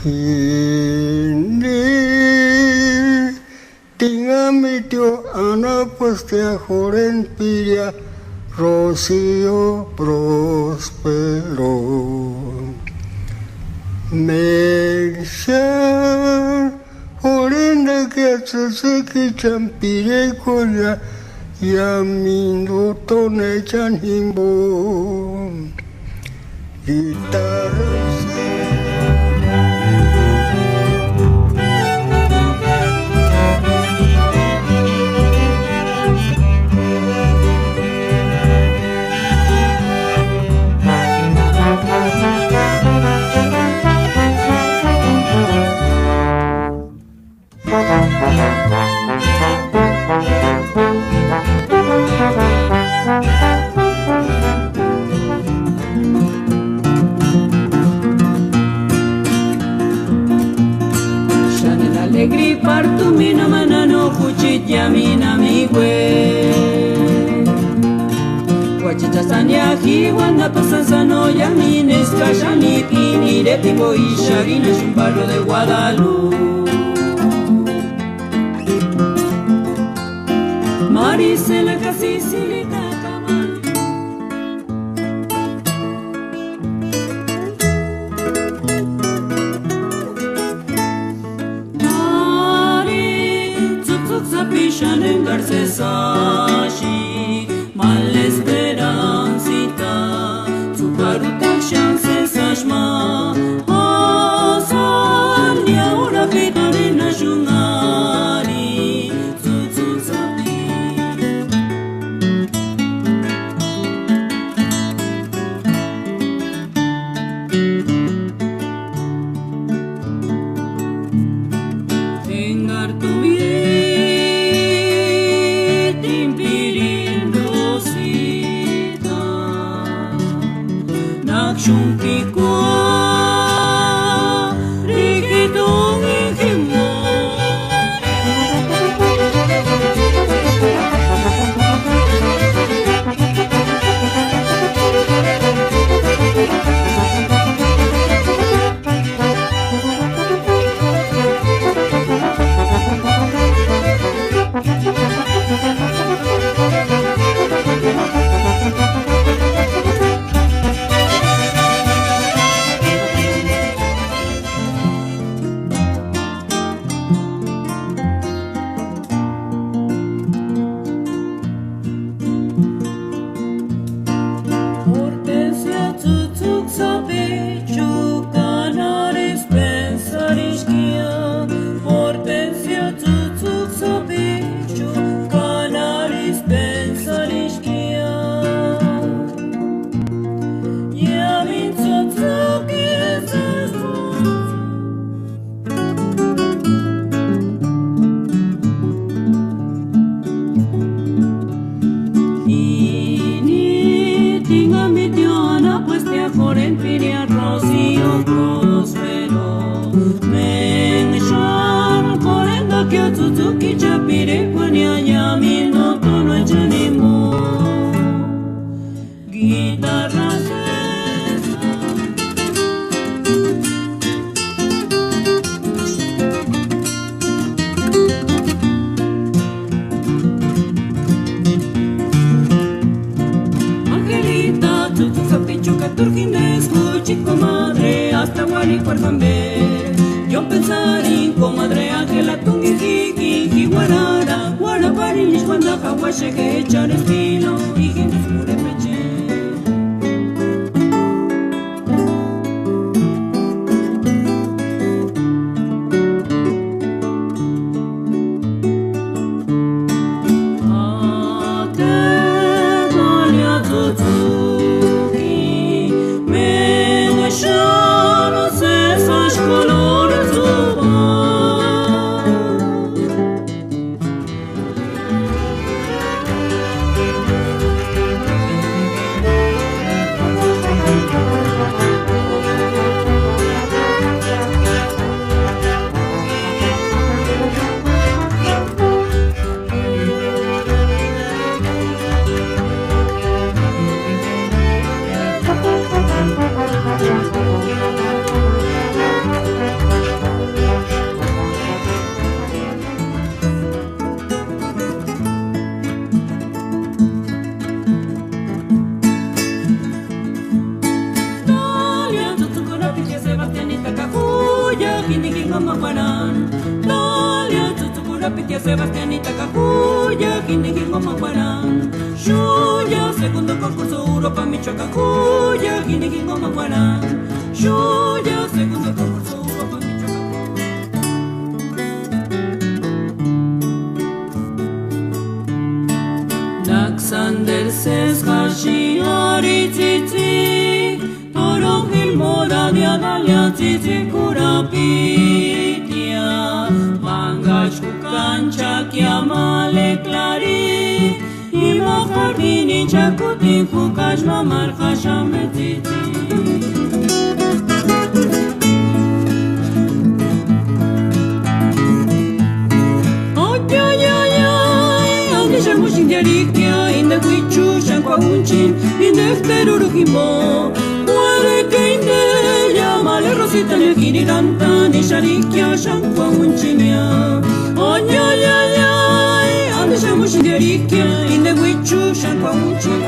Ini tingami tio ana postea joren piria Rocío Próspero. Meksha Orinda que se quitan pire colla Yamindo tone chanhimbo Guitarra Alegri partu mina manano kuchit yamina migwe Wachita sanya hi wanda pasasano yamines kashani pini de tipo isharina es un barrio de Guadalupe Marisela casi silita Pishanen garcesashi mal esperancita Tsukarutak chance sashma Hasan y ahora pitaren ayungari Tsutsapi Tengar tu bien Shumpiko Rikitong ikimo Rocío Próspero Mengshan Korenda Kyo Tsutsuki Chapire Kwanya Yamin no Tono Chanimo Guitarra Angelita Tsutsuki Chukaturgines Comadre, hasta Guari Cuarfambe Yo pensar en comadre Ángela Tungijiki Guarara, Guarapari Nishwanda Hawashi que echar estilo y gente pure peche Ate Galia Tsutsuki Shanos esas colores do mar cuya jiniki kama paran Dalia tsutsukura pitia Sebastianita Cajuya jiniki kama paran Shuya segundo concurso Europa Michoacán Cuya jiniki kama paran Shuya segundo concurso Europa Michoacán Alexander Sesgashi Arititi Torong Hilmoda Diadalia Titi Kurapitia Mangach Kukancha Kiamale Clari Ima Jardini Chakuti Kukash Mamar Hashametiti Mushinjarikia in the Wichu Shankwa Unchin in the Terurukimo Ware Kainde Yamale Rosita Yakini Danta Nisharikia Shankwa Unchinia Onya ya ya and the Shamushinjarikia in the Wichu Shankwa Unchin